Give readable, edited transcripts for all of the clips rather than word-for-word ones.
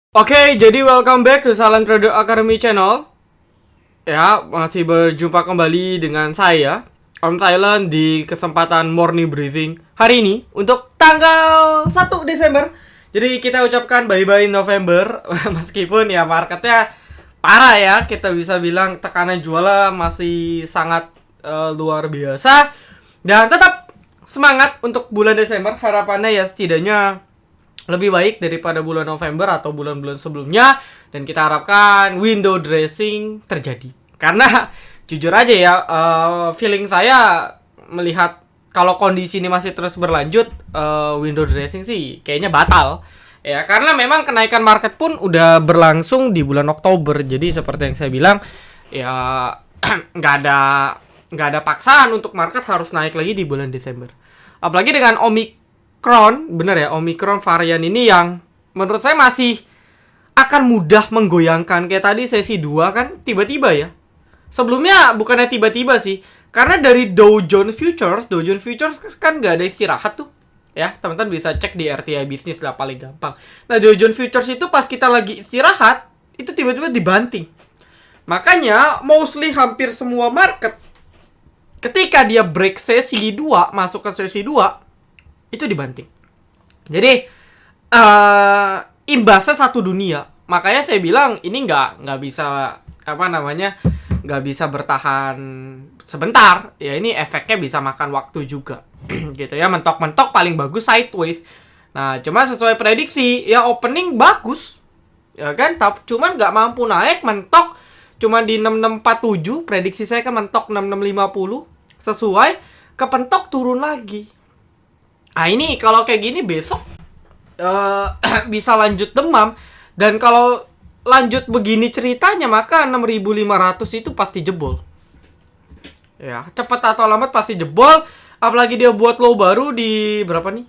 Oke, jadi welcome back to Silent Trader Academy Channel. Ya, masih berjumpa kembali dengan saya, Om Silent, di kesempatan morning briefing hari ini untuk tanggal 1 Desember. Jadi kita ucapkan bye-bye November. Meskipun ya marketnya parah ya, kita bisa bilang tekanan jualnya masih sangat luar biasa. Dan tetap semangat untuk bulan Desember. Harapannya ya setidaknya lebih baik daripada bulan November atau bulan-bulan sebelumnya, dan kita harapkan window dressing terjadi. Karena jujur aja ya, feeling saya melihat kalau kondisi ini masih terus berlanjut, window dressing sih kayaknya batal. Ya, karena memang kenaikan market pun udah berlangsung di bulan Oktober. Jadi seperti yang saya bilang, ya nggak ada paksaan untuk market harus naik lagi di bulan Desember. Apalagi dengan Omicron varian ini yang menurut saya masih akan mudah menggoyangkan. Kayak tadi sesi 2 kan tiba-tiba ya. Sebelumnya bukannya tiba-tiba sih, karena dari Dow Jones Futures kan nggak ada istirahat tuh. Ya, teman-teman bisa cek di RTI Bisnis lah paling gampang. Nah, Dow Jones Futures itu pas kita lagi istirahat, itu tiba-tiba dibanting. Makanya mostly hampir semua market ketika dia break sesi 2, masuk ke sesi 2, itu dibanting. Jadi imbasnya satu dunia. Makanya saya bilang ini nggak bisa nggak bisa bertahan sebentar. Ya ini efeknya bisa makan waktu juga. Gitu ya, mentok-mentok paling bagus sideways. Nah, cuma sesuai prediksi ya opening bagus, ya kan? Cuman nggak mampu naik, mentok cuma di 6647. Prediksi saya kan mentok 6650. Sesuai, kepentok turun lagi. Nah ini kalau kayak gini besok bisa lanjut demam. Dan kalau lanjut begini ceritanya, maka 6500 itu pasti jebol. Ya, cepat atau lambat pasti jebol. Apalagi dia buat low baru di berapa nih?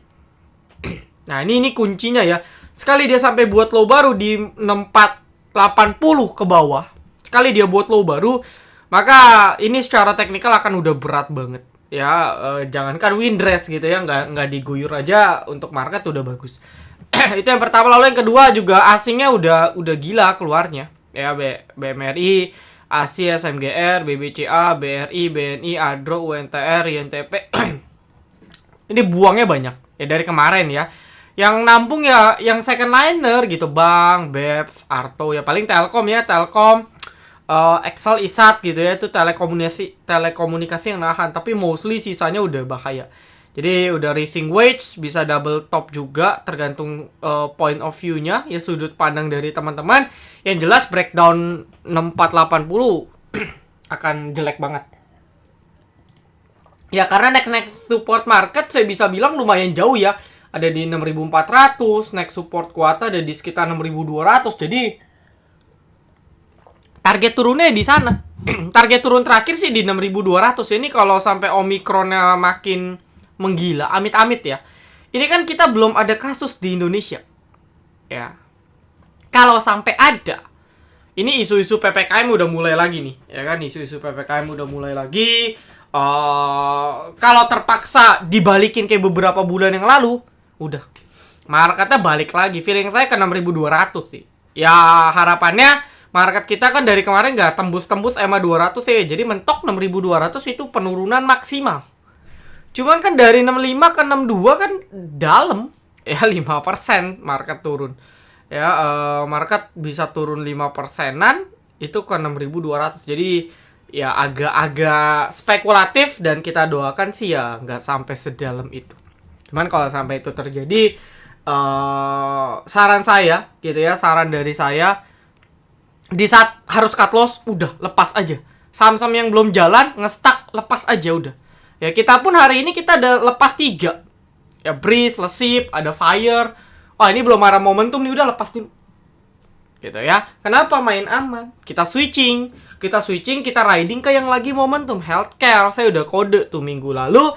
Nah ini kuncinya ya. Sekali dia sampai buat low baru di 6480 ke bawah, sekali dia buat low baru, maka ini secara teknikal akan udah berat banget. Ya, jangankan windress gitu ya, nggak diguyur aja untuk market udah bagus. Itu yang pertama. Lalu yang kedua juga asingnya udah gila keluarnya. Ya, BMRI, ASI, SMGR, BBCA, BRI, BNI, ADRO, UNTR, INTP. Ini buangnya banyak. Ya dari kemarin ya. Yang nampung ya yang second liner gitu, Bank, BEPS, Arto, ya paling Telkom ya, Telkom, Excel, ISAT gitu ya, itu telekomunikasi yang nahan. Tapi mostly sisanya udah bahaya. Jadi udah rising wedge, bisa double top juga, tergantung point of view-nya ya, sudut pandang dari teman-teman. Yang jelas breakdown 6480 akan jelek banget. Ya karena next support market saya bisa bilang lumayan jauh ya. Ada di 6400, next support kuota ada di sekitar 6200. Jadi target turunnya di sana. Target turun terakhir sih di 6200. Ini kalau sampai Omicronnya makin menggila, amit-amit ya. Ini kan kita belum ada kasus di Indonesia. Ya. Kalau sampai ada, ini isu-isu PPKM udah mulai lagi nih, ya kan? Isu-isu PPKM udah mulai lagi. Kalau terpaksa dibalikin kayak beberapa bulan yang lalu, udah. Marketnya balik lagi. Feeling saya ke 6200 sih. Ya harapannya market kita kan dari kemarin nggak tembus-tembus EMA 200 ya. Jadi mentok 6200 itu penurunan maksimal. Cuman kan dari 65 ke 62 kan dalam. Ya 5% market turun. Ya market bisa turun 5%-an itu ke 6200. Jadi ya agak-agak spekulatif, dan kita doakan sih ya nggak sampai sedalam itu. Cuman kalau sampai itu terjadi, saran saya gitu ya, saran dari saya, di saat harus cut loss, udah lepas aja. Saham-saham yang belum jalan, ngestak, lepas aja udah. Ya kita pun hari ini kita ada lepas 3. Ya Breeze, Lesip, ada Fire. Oh ini belum ada momentum nih, udah lepas dulu. Gitu ya. Kenapa main aman? Kita switching, kita riding ke yang lagi momentum. Healthcare, saya udah kode tuh minggu lalu.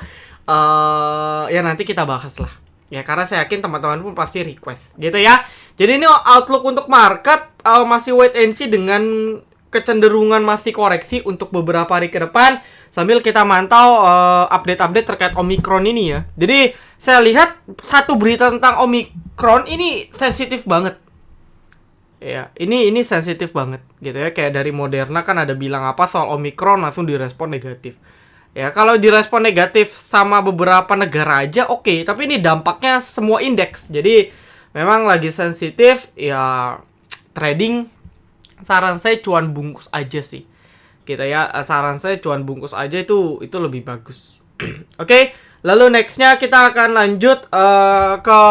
Ya nanti kita bahas lah. Ya karena saya yakin teman-teman pun pasti request. Gitu ya. Jadi ini outlook untuk market masih wait and see, dengan kecenderungan masih koreksi untuk beberapa hari ke depan, sambil kita mantau update-update terkait Omicron ini ya. Jadi saya lihat satu berita tentang Omicron ini sensitif banget. Ya, ini sensitif banget gitu ya. Kayak dari Moderna kan ada bilang apa soal Omicron, langsung direspon negatif. Ya, kalau direspon negatif sama beberapa negara aja oke, tapi ini dampaknya semua indeks. Jadi memang lagi sensitif ya. Trading saran saya cuan bungkus aja sih. Gitu ya. Saran saya cuan bungkus aja itu lebih bagus. Oke, lalu nextnya kita akan lanjut ke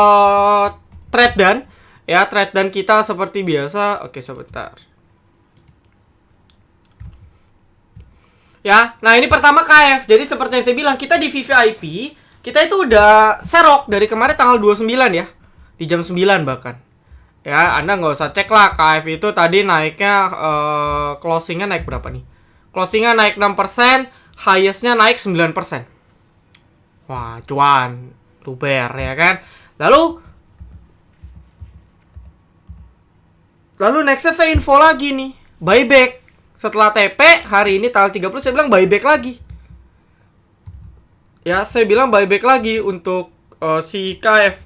trade dan ya, trade dan kita seperti biasa. Oke, sebentar. Ya, nah ini pertama KF. Jadi seperti yang saya bilang, kita di VVIP, kita itu udah serok dari kemarin tanggal 29 ya. Di jam 9 bahkan. Ya, Anda nggak usah cek lah, KF itu tadi naiknya, closingnya naik berapa nih? Closingnya naik 6%, highestnya naik 9%. Wah, cuan. Luber ya kan. Lalu nextnya saya info lagi nih, buyback. Setelah TP hari ini tanggal 30 saya bilang buyback lagi. Ya, saya bilang buyback lagi untuk si KF.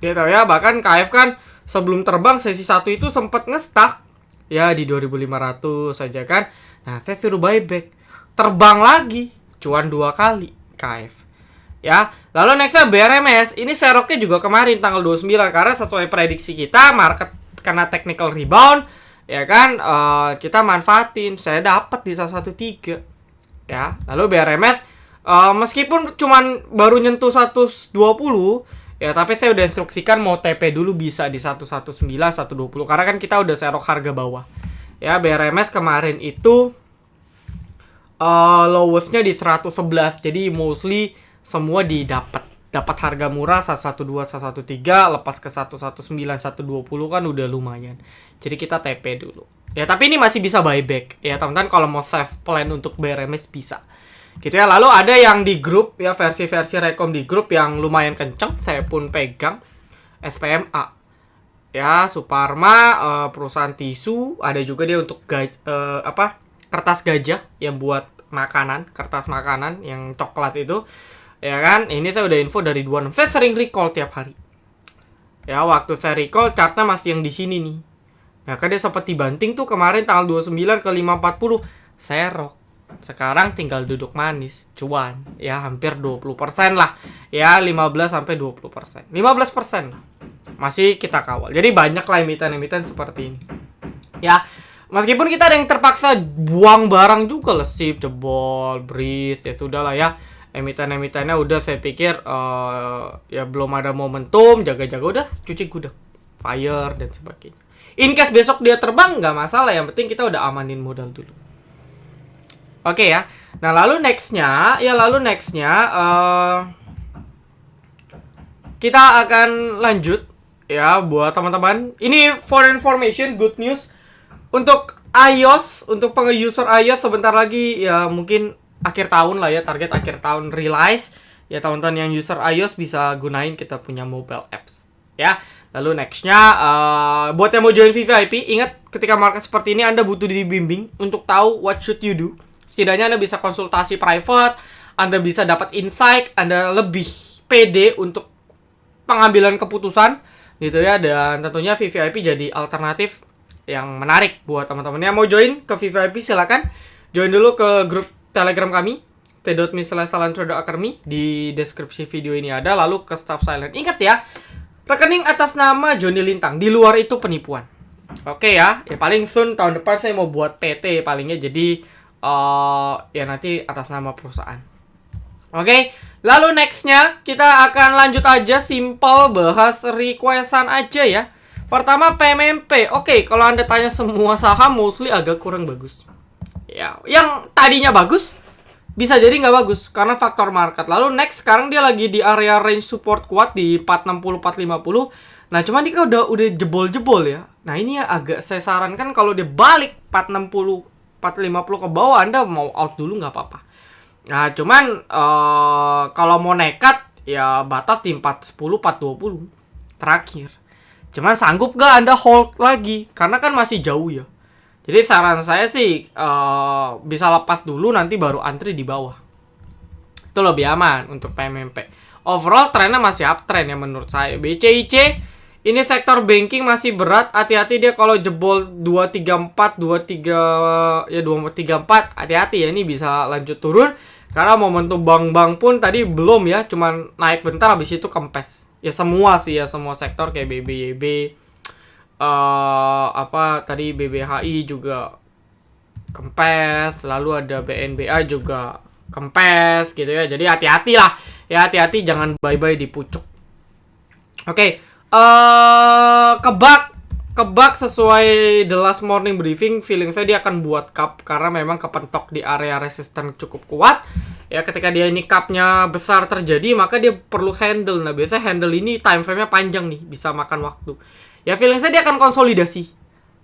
Gitu ya, bahkan KF kan sebelum terbang sesi 1 itu sempat nge-stuck ya di 2500 saja kan. Nah, saya suruh buyback. Terbang lagi, cuan 2 kali KF. Ya, lalu nextnya BRMS. Ini seroknya juga kemarin tanggal 29 karena sesuai prediksi kita market kena technical rebound, ya kan, kita manfaatin. Saya dapat di 113 ya. Lalu BRMS meskipun cuman baru nyentuh 120 ya, tapi saya udah instruksikan mau TP dulu bisa di 119, 120 karena kan kita udah serok harga bawah. Ya, BRMS kemarin itu lowestnya di 111. Jadi mostly semua dapat harga murah 112, 113, lepas ke 119, 120 kan udah lumayan. Jadi kita TP dulu. Ya, tapi ini masih bisa buyback. Ya, teman-teman kalau mau save plan untuk BRMS bisa. Gitu ya. Lalu ada yang di grup ya, versi-versi rekom di grup yang lumayan kenceng, saya pun pegang. SPMA. Ya, Suparma, perusahaan tisu, ada juga dia untuk kertas gajah yang buat makanan, kertas makanan yang coklat itu. Ya kan, ini saya udah info dari 26. Saya sering recall tiap hari. Ya, waktu saya recall chartnya masih yang di sini nih. Nah, kan dia sempat dibanting tuh kemarin tanggal 29 ke 540. Serok. Sekarang tinggal duduk manis, cuan. Ya, hampir 20% lah. Ya, 15 sampai 20%. 15% lah. Masih kita kawal. Jadi banyak lah emiten-emiten seperti ini. Ya, meskipun kita ada yang terpaksa buang barang juga lah, sip, jebol, breeze, ya sudahlah ya. Emiten-emitennya udah saya pikir ya belum ada momentum, jaga-jaga udah cuci gudang, fire dan sebagainya. In case besok dia terbang nggak masalah, yang penting kita udah amanin modal dulu. Oke ya. Nah, lalu nextnya kita akan lanjut ya buat teman-teman. Ini for information, good news untuk iOS, untuk penge-user iOS sebentar lagi ya, mungkin akhir tahun lah ya, target akhir tahun release ya, teman-teman yang user iOS bisa gunain kita punya mobile apps ya. Lalu nextnya buat yang mau join VVIP, ingat ketika market seperti ini Anda butuh dibimbing untuk tahu what should you do. Setidaknya Anda bisa konsultasi private, Anda bisa dapat insight, Anda lebih pede untuk pengambilan keputusan gitu ya. Dan tentunya VVIP jadi alternatif yang menarik buat teman-teman yang mau join ke VVIP. Silakan join dulu ke grup Telegram kami t.me/salantrader-academy, di deskripsi video ini ada. Lalu ke staff silent. Ingat ya, rekening atas nama Joni Lintang, di luar itu penipuan. Oke ya, paling soon tahun depan saya mau buat PT palingnya, jadi ya nanti atas nama perusahaan. Oke, lalu nextnya kita akan lanjut aja, simple bahas requestan aja ya. Pertama PMMP. Oke, kalau Anda tanya semua saham mostly agak kurang bagus. Ya, yang tadinya bagus bisa jadi nggak bagus karena faktor market. Lalu next, sekarang dia lagi di area range support kuat di 460 450. Nah, cuman dia udah jebol-jebol ya. Nah, ini ya agak saya sarankan kalau dia balik 460 450 ke bawah, Anda mau out dulu nggak apa-apa. Nah, cuman kalau mau nekat ya batas di 410 420 terakhir. Cuman sanggup gak Anda hold lagi karena kan masih jauh ya. Jadi saran saya sih bisa lepas dulu, nanti baru antri di bawah. Itu lebih aman untuk PMMP. Overall trennya masih uptrend ya menurut saya. BCIC Ini sektor banking masih berat, hati-hati dia kalau jebol 234, 23 ya 234, hati-hati ya, ini bisa lanjut turun karena momentum bank-bank pun tadi belum ya, cuman naik bentar habis itu kempes. Ya semua sih ya, semua sektor kayak BBYB apa tadi BBHI juga kempes, lalu ada BNBA juga kempes gitu ya. Jadi hati-hati lah. Ya hati-hati jangan bye-bye di pucuk. Oke. Kebak sesuai the last morning briefing, feeling saya dia akan buat cup karena memang kepentok di area resisten cukup kuat. Ya ketika dia ini cupnya besar terjadi, maka dia perlu handle. Nah biasanya handle ini time frame-nya panjang nih, bisa makan waktu. Ya feeling saya dia akan konsolidasi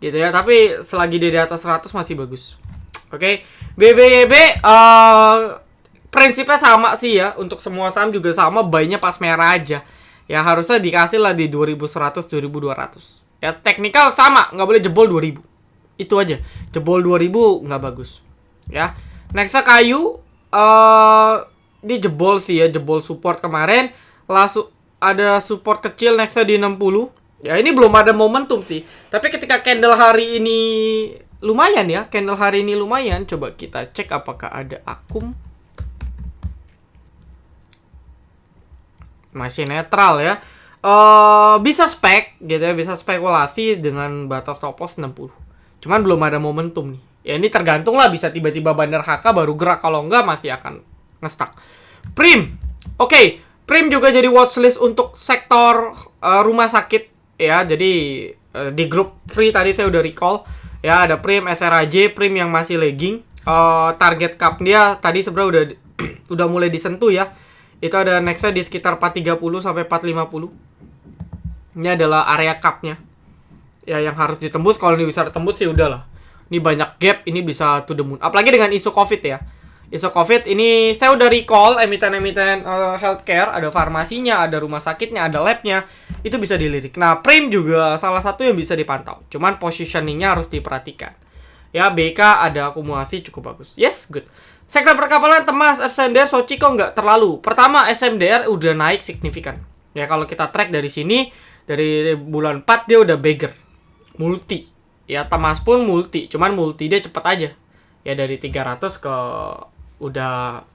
gitu ya, tapi selagi dia di atas 100 masih bagus. Oke. BBYB prinsipnya sama sih ya, untuk semua saham juga sama, buy-nya pas merah aja. Ya harusnya dikasih lah di 2100, 2200. Ya teknikal sama, nggak boleh jebol 2000. Itu aja. Jebol 2000 nggak bagus. Ya. Nextnya kayu, dia jebol sih ya, jebol support kemarin. Langsung ada support kecil nextnya di 60. Ya ini belum ada momentum sih. Tapi ketika candle hari ini lumayan ya, candle hari ini lumayan. Coba kita cek apakah ada akum. Masih netral ya. Bisa spek gitu ya, bisa spekulasi dengan batas stop loss 60. Cuman belum ada momentum nih. Ya ini tergantung lah, bisa tiba-tiba bandar HK baru gerak, kalau enggak masih akan ngestak. Prim. Oke, Prim juga jadi watchlist untuk sektor rumah sakit ya. Jadi di grup free tadi saya udah recall ya, ada Prim, SRAJ, Prim yang masih lagging. Target cup dia tadi sebenarnya udah mulai disentuh ya. Itu ada nextnya di sekitar 430 sampai 450. Ini adalah area cupnya ya, yang harus ditembus. Kalau ini bisa ditembus sih udahlah. Ini banyak gap, ini bisa to the moon. Apalagi dengan isu COVID ya. Isu COVID ini saya udah recall emiten-emiten healthcare, ada farmasinya, ada rumah sakitnya, ada labnya. Itu bisa dilirik. Nah, Prim juga salah satu yang bisa dipantau. Cuman positioningnya harus diperhatikan. Ya, BK ada akumulasi cukup bagus. Yes, good. Sektor perkapalan Temas, SMDR, Soci kok nggak terlalu. Pertama, SMDR udah naik signifikan. Ya, kalau kita track dari sini, dari bulan 4 dia udah beggar. Multi. Ya, Temas pun multi. Cuman multi dia cepet aja. Ya, dari 300 ke udah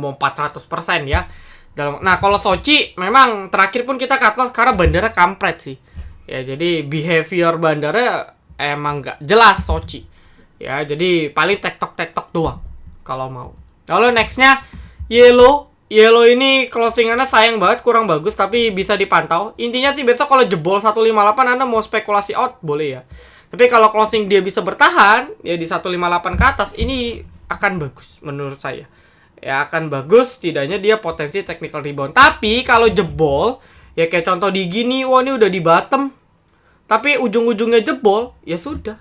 mau 400% ya. Nah, kalau Soci memang terakhir pun kita cut loss karena bandara kampret sih. Ya, jadi behavior bandara emang nggak jelas Soci. Ya, jadi paling tektok doang kalau mau. Lalu nextnya Yellow ini closingannya sayang banget, kurang bagus, tapi bisa dipantau. Intinya sih besok kalau jebol 158 Anda mau spekulasi out boleh ya. Tapi kalau closing dia bisa bertahan ya di 158 ke atas, ini akan bagus menurut saya. Ya akan bagus, setidaknya dia potensi technical rebound. Tapi kalau jebol ya kayak contoh di gini, wah ini udah di bottom. Tapi ujung-ujungnya jebol, ya sudah.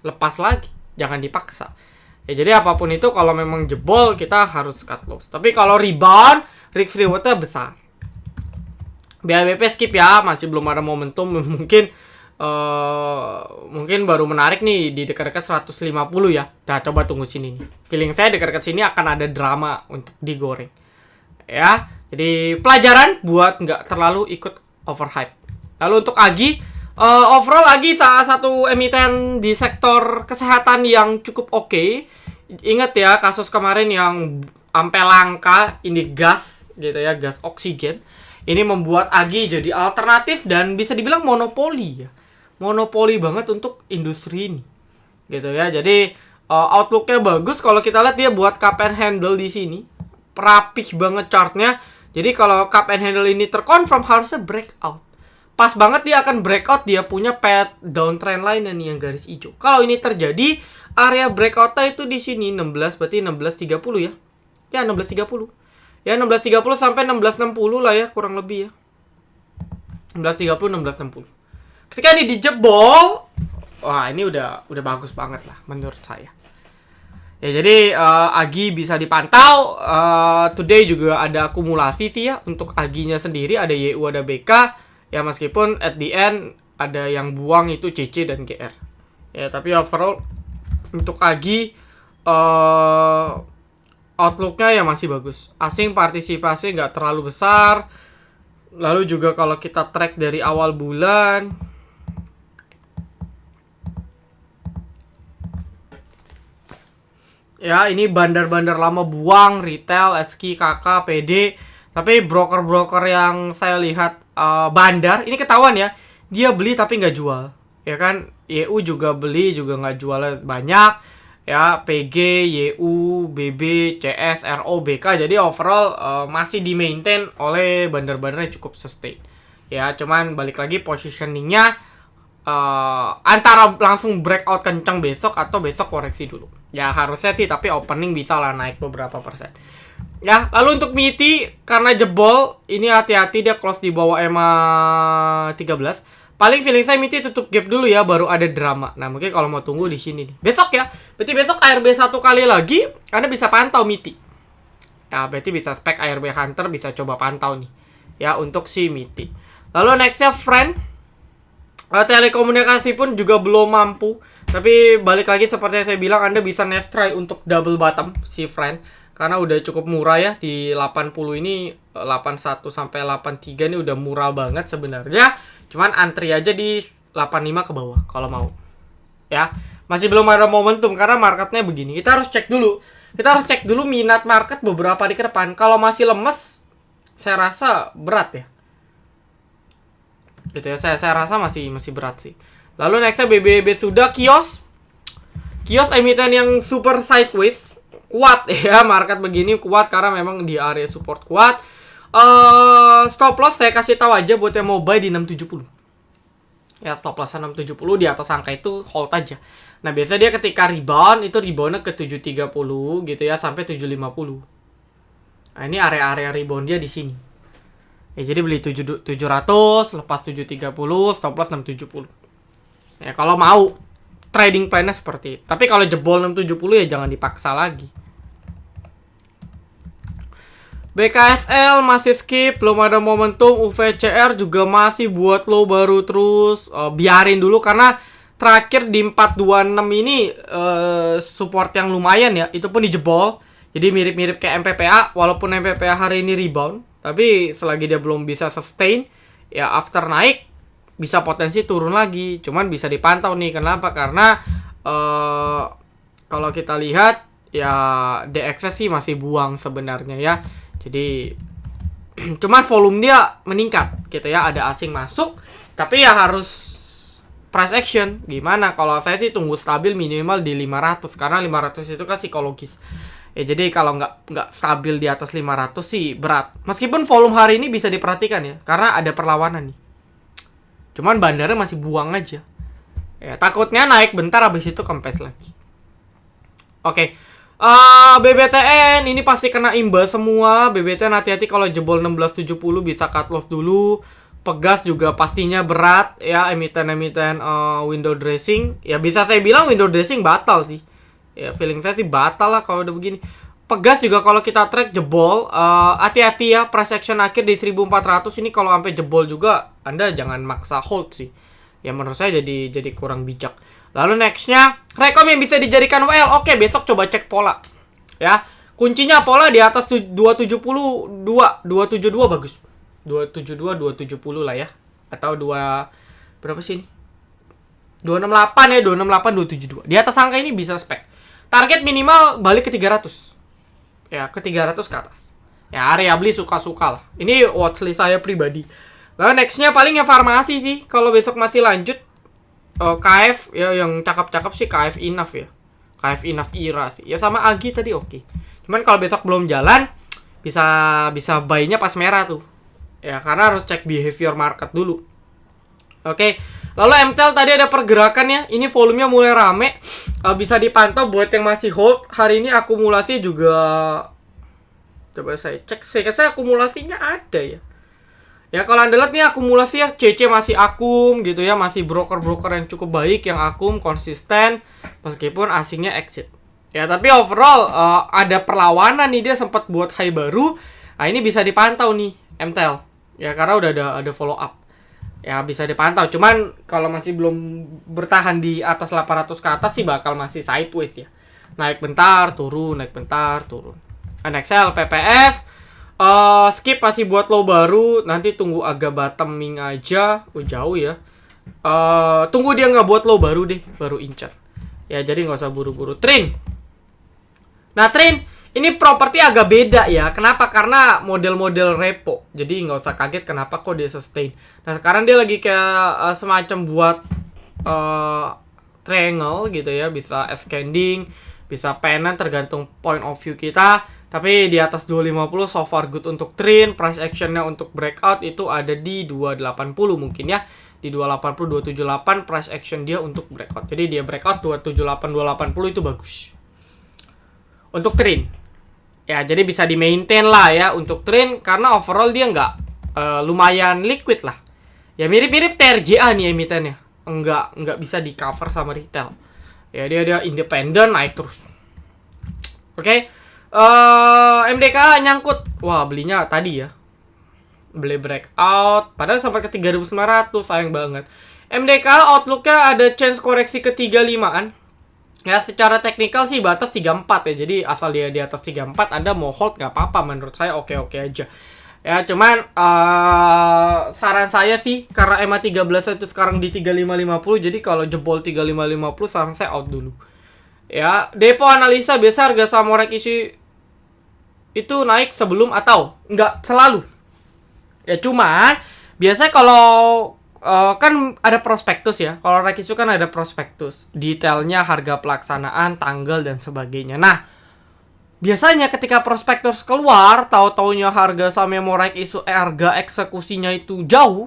Lepas lagi. Jangan dipaksa. Ya jadi apapun itu kalau memang jebol kita harus cut loss. Tapi kalau rebound, risk rewardnya besar. BLBP skip ya, masih belum ada momentum. Mungkin baru menarik nih di dekat-dekat 150 ya. Nah coba tunggu sini nih. Feeling saya dekat-dekat sini akan ada drama untuk digoreng. Ya, jadi pelajaran buat nggak terlalu ikut overhype. Lalu untuk Agi, overall lagi salah satu emiten di sektor kesehatan yang cukup oke. Ingat ya kasus kemarin yang sampai langka, ini gas gitu ya, gas oksigen. Ini membuat Agi jadi alternatif dan bisa dibilang monopoli ya. Monopoli banget untuk industri ini. Gitu ya. Jadi outlook-nya bagus. Kalau kita lihat dia buat cup and handle di sini. Rapih banget chartnya. Jadi kalau cup and handle ini terkonfirm harusnya breakout. Pas banget dia akan breakout, dia punya path downtrend line nih yang garis hijau. Kalau ini terjadi, area breakout-nya itu di sini 16, berarti 1630 ya. Ya 1630. Ya 1630 sampai 1660 lah ya, kurang lebih ya. 1630 1660. Ketika ini dijebol, wah ini udah bagus banget lah menurut saya. Ya jadi Agi bisa dipantau. Today juga ada akumulasi sih ya untuk Aginya sendiri, ada YU, ada BK. Ya meskipun at the end ada yang buang itu CC dan GR. Ya tapi overall untuk Agi outlook-nya ya masih bagus. Asing partisipasi nggak terlalu besar. Lalu juga kalau kita track dari awal bulan, ya ini bandar-bandar lama buang, retail, SQ, KK, PD. Tapi broker-broker yang saya lihat bandar, ini ketahuan ya, dia beli tapi nggak jual. Ya kan, YU juga beli, juga nggak jual banyak. Ya, PG, YU, BB, CS, RO, BK. Jadi overall masih di-maintain oleh bandar-bandar yang cukup sustain. Ya, cuman balik lagi positioningnya antara langsung breakout kencang besok atau besok koreksi dulu. Ya harusnya sih, tapi opening bisa lah naik beberapa persen. Ya, lalu untuk MITI karena jebol, ini hati-hati dia close di bawah EMA 13. Paling feeling saya MITI tutup gap dulu ya, baru ada drama. Nah, mungkin kalau mau tunggu di sini nih. Besok ya. Berarti besok ARB satu kali lagi, Anda bisa pantau MITI. Ya, berarti bisa spek ARB Hunter, bisa coba pantau nih. Ya, untuk si MITI. Lalu nextnya Friend. Telekomunikasi pun juga belum mampu. Tapi balik lagi seperti yang saya bilang, Anda bisa next try untuk double bottom si Friend. Karena udah cukup murah ya. Di 80 ini, 81 sampai 83 ini udah murah banget sebenarnya. Cuman antri aja di 85 ke bawah kalau mau. Ya, masih belum ada momentum karena marketnya begini. Kita harus cek dulu. Kita harus cek dulu minat market beberapa hari ke depan. Kalau masih lemes, saya rasa berat ya. Gitu ya, saya rasa masih berat sih. Lalu nextnya BBB sudah kios. Kios emiten yang super sideways, kuat ya, market begini kuat karena memang di area support kuat. Stop loss saya kasih tahu aja buat yang mau buy di 670. Ya, stop loss 670, di atas angka itu hold aja. Nah, biasanya dia ketika rebound itu reboundnya ke 730 gitu ya, sampai 750. Nah, ini area-area rebound dia di sini. Ya, jadi beli 700, lepas 730, stop loss 670. Ya, kalau mau trading plan-nya seperti itu. Tapi kalau jebol 670 ya jangan dipaksa lagi. BKSL masih skip, belum ada momentum. UVCR juga masih buat low baru terus. Biarin dulu karena terakhir di 426 ini support yang lumayan ya. Itu pun dijebol. Jadi mirip-mirip kayak MPPA. Walaupun MPPA hari ini rebound, tapi selagi dia belum bisa sustain, ya after naik bisa potensi turun lagi. Cuman bisa dipantau nih. Kenapa? Karena kalau kita lihat ya DXS sih masih buang sebenarnya ya. Jadi cuman volume dia meningkat gitu ya, ada asing masuk, tapi ya harus price action. Gimana? Kalau saya sih tunggu stabil minimal di 500 karena 500 itu kan psikologis. Ya jadi kalau nggak stabil di atas 500 sih berat. Meskipun volume hari ini bisa diperhatikan ya, karena ada perlawanan nih. Cuman bandarnya masih buang aja. Ya takutnya naik bentar habis itu kempes lagi. Oke. BBTN ini pasti kena imbas semua. BBTN hati-hati kalau jebol 1670 bisa cut loss dulu. Pegas juga pastinya berat ya, emiten-emiten window dressing. Ya bisa saya bilang window dressing batal sih. Ya feeling saya sih batal lah kalau udah begini. Pegas juga kalau kita track jebol, hati-hati ya, price action akhir di 1400 ini kalau sampai jebol juga Anda jangan maksa hold sih. Ya menurut saya jadi kurang bijak. Lalu nextnya rekom yang bisa dijadikan WL. Oke, besok coba cek pola. Ya, kuncinya pola di atas 272, 272 bagus. 272, 270 lah ya. Atau berapa sih ini? 268 ya, 268, 272. Di atas angka ini bisa spek. Target minimal balik ke 300. Ya, ke 300 ke atas. Ya, area beli suka-suka lah. Ini watchlist saya pribadi. Lalu nextnya paling ya farmasi sih. Kalau besok masih lanjut, KF ya yang cakep-cakep sih KF Enough ya. KF Enough Ira sih. Ya sama Agi tadi oke. Cuman kalau besok belum jalan bisa buy-nya pas merah tuh. Ya karena harus cek behavior market dulu. Oke. Lalu MTEL tadi ada pergerakan ya. Ini volumenya mulai rame. Bisa dipantau buat yang masih hold. Hari ini akumulasi juga, coba saya cek. Saya akumulasinya ada ya. Ya kalau Anda lihat nih akumulasi ya, CC masih akum gitu ya, masih broker-broker yang cukup baik, yang akum, konsisten, meskipun asingnya exit. Ya tapi overall ada perlawanan nih, dia sempat buat high baru. Nah ini bisa dipantau nih MTEL. Ya karena udah ada follow up. Ya bisa dipantau, cuman kalau masih belum bertahan di atas 800 ke atas sih bakal masih sideways ya. Naik bentar, turun, naik bentar, turun. NXL, PPF Skip masih buat low baru, nanti tunggu agak bottoming aja. Jauh ya. Tunggu dia nggak buat low baru deh, baru incer. Ya jadi nggak usah buru-buru. Train. Nah train ini properti agak beda ya. Kenapa? Karena model-model repo. Jadi nggak usah kaget kenapa kok dia sustain. Nah sekarang dia lagi kayak semacam buat triangle gitu ya. Bisa ascending, bisa pennant tergantung point of view kita. Tapi di atas 250 so far good untuk trend. Price actionnya untuk breakout itu ada di 280 mungkin ya. Di 280, 278 price action dia untuk breakout. Jadi dia breakout 278, 280 itu bagus. Untuk trend. Ya jadi bisa di maintain lah ya untuk trend. Karena overall dia nggak lumayan liquid lah. Ya mirip-mirip TRJA nih emitennya. Nggak bisa di cover sama retail. Ya dia independen naik terus. Oke. MDK nyangkut. Wah, belinya tadi ya. Beli breakout. Padahal sampai ke 3.900. Sayang banget. MDK outlooknya ada chance koreksi ke 35-an. Ya, secara teknikal sih batas 34 ya. Jadi asal dia di atas 34, Anda mau hold nggak apa-apa. Menurut saya oke-oke aja. Ya, cuman saran saya sih, karena EMA 13 itu sekarang di 3550. Jadi kalau jebol 3550, saran saya out dulu. Ya, depo analisa biasa harga Samorek itu naik sebelum atau enggak selalu. Ya cuman biasanya kalau kan ada prospektus ya. Kalau Rekisu kan ada prospektus, detailnya, harga pelaksanaan, tanggal dan sebagainya. Nah, biasanya ketika prospektus keluar, tahu-taunya harga saham Rekisu harga eksekusinya itu jauh.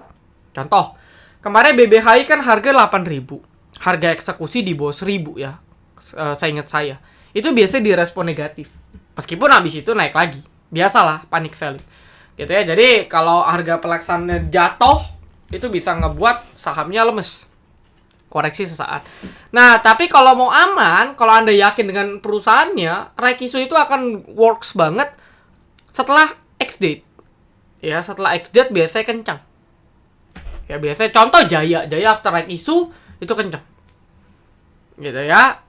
Contoh, kemarin BBHI kan harga 8.000. Harga eksekusi di bawah 1.000 ya. Saya ingat saya. Itu biasanya direspon negatif. Meskipun habis itu naik lagi. Biasalah panik selling. Gitu ya. Jadi kalau harga pelaksanaan jatuh, itu bisa ngebuat sahamnya lemes. Koreksi sesaat. Nah, tapi kalau mau aman, kalau Anda yakin dengan perusahaannya, Rekisu itu akan works banget setelah X-date. Ya, setelah X-date biasanya kencang. Ya, biasanya contoh Jaya after Rekisu itu kencang. Gitu ya.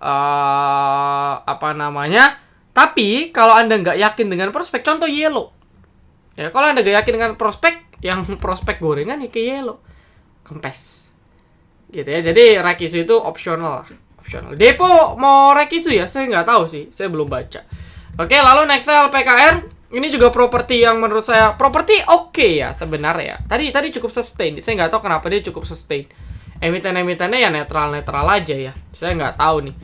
Apa namanya? Tapi kalau Anda nggak yakin dengan prospek, contoh Yellow. Ya, kalau Anda nggak yakin dengan prospek, yang prospek gorengan ya ke Yellow. Kempes. Gitu ya. Jadi Rekisu itu opsional lah. Opsional. Depo mau Rekisu ya? Saya nggak tahu sih. Saya belum baca. Oke, lalu next LPKR. Ini juga properti yang menurut saya properti oke ya sebenarnya. Tadi cukup sustain. Saya nggak tahu kenapa dia cukup sustain. Emiten-emitennya ya netral aja ya. Saya nggak tahu nih.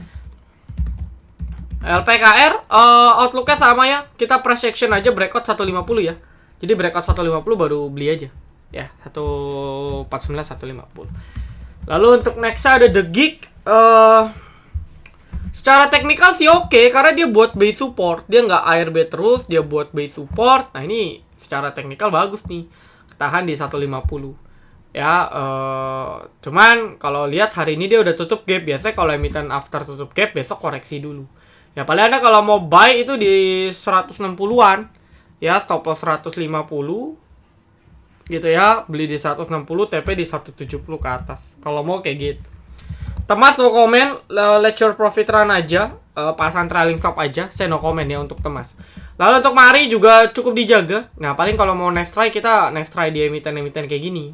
LPKR outlooknya sama ya. Kita price action aja breakout 150 ya. Jadi breakout 150 baru beli aja. Ya, 149 150. Lalu untuk nextnya ada The Gig. Secara teknikal sih oke, karena dia buat base support. Dia nggak ARB terus, dia buat base support. Nah, ini secara teknikal bagus nih. Ketahan di 150. Ya, cuman kalau lihat hari ini dia udah tutup gap. Biasanya kalau emiten after tutup gap besok koreksi dulu. Ya paling Anda kalau mau buy itu di 160-an. Ya, stop loss 150. Gitu ya, beli di 160, TP di 170 ke atas. Kalau mau kayak gitu. Temas no comment, let your profit run aja. Pasang trailing stop aja. Saya no comment ya untuk Temas. Lalu untuk Mari juga cukup dijaga. Nah, paling kalau mau next try, kita next try di emiten-emiten kayak gini.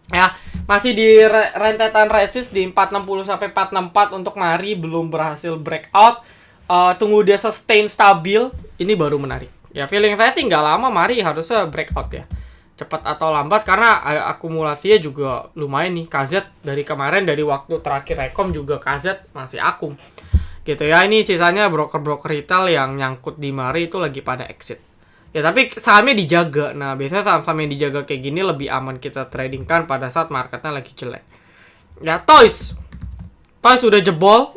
Ya, masih di rentetan resist di 460 sampai 464 untuk Mari, belum berhasil breakout. Tunggu dia sustain stabil, ini baru menarik. Ya feeling saya sih nggak lama Mari harusnya breakout ya. Cepat atau lambat karena akumulasinya juga lumayan nih. KZ dari kemarin, dari waktu terakhir Rekom juga KZ masih akum. Gitu ya, ini sisanya broker-broker retail yang nyangkut di Mari itu lagi pada exit. Ya tapi sahamnya dijaga. Nah biasanya saham-saham yang dijaga kayak gini lebih aman kita tradingkan pada saat marketnya lagi jelek. Ya Toys udah jebol,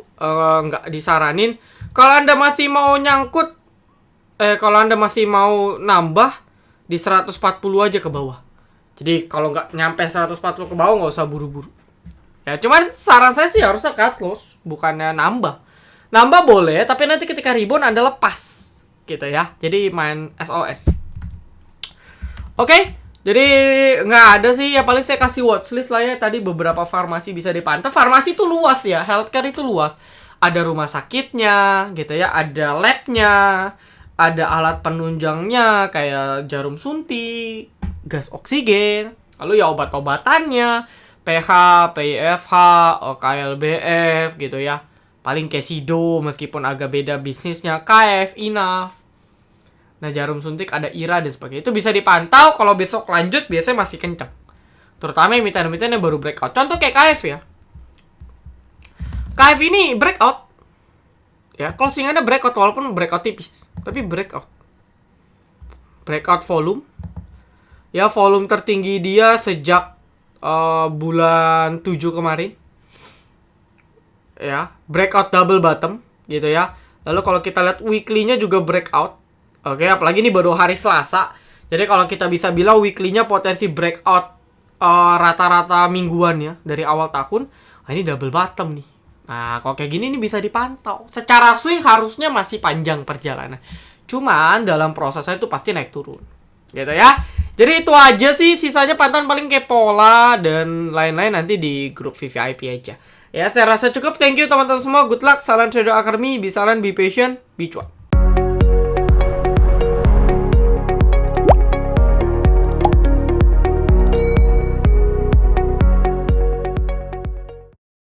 nggak disaranin. Kalau Anda masih mau nyangkut, kalau Anda masih mau nambah di 140 aja ke bawah. Jadi kalau nggak nyampe 140 ke bawah nggak usah buru-buru. Ya cuman saran saya sih harusnya cut loss, bukannya nambah. Nambah boleh, tapi nanti ketika rebound Anda lepas. Gitu ya. Jadi main SOS. Oke. Jadi nggak ada sih, ya paling saya kasih watchlist lah ya. Tadi beberapa farmasi bisa dipantau. Farmasi itu luas ya, healthcare itu luas. Ada rumah sakitnya, gitu ya, ada labnya, ada alat penunjangnya kayak jarum suntik, gas oksigen, lalu ya obat-obatannya, PH, PIFH, KLBF gitu ya. Paling Kesido meskipun agak beda bisnisnya, KF, INAF. Nah, jarum suntik ada IRA dan sebagainya. Itu bisa dipantau. Kalau besok lanjut biasanya masih kenceng. Terutama emiten-emiten yang baru breakout. Contoh kayak KF ya. KF ini breakout. Ya, closingannya breakout walaupun breakout tipis. Tapi breakout. Breakout volume. Ya, volume tertinggi dia sejak bulan 7 kemarin. Ya, breakout double bottom gitu ya. Lalu kalau kita lihat weekly-nya juga breakout. Oke, apalagi ini baru hari Selasa. Jadi kalau kita bisa bilang weekly-nya potensi breakout rata-rata mingguan ya dari awal tahun. Nah, ini double bottom nih. Nah, kalau kayak gini ini bisa dipantau. Secara swing harusnya masih panjang perjalanan. Cuman dalam prosesnya itu pasti naik turun. Gitu ya. Jadi itu aja sih, sisanya pantauan paling kayak pola dan lain-lain nanti di grup VVIP aja. Ya, saya rasa cukup. Thank you teman-teman semua. Good luck. Salam Trader Academy. Be silent, be patient, be cuan.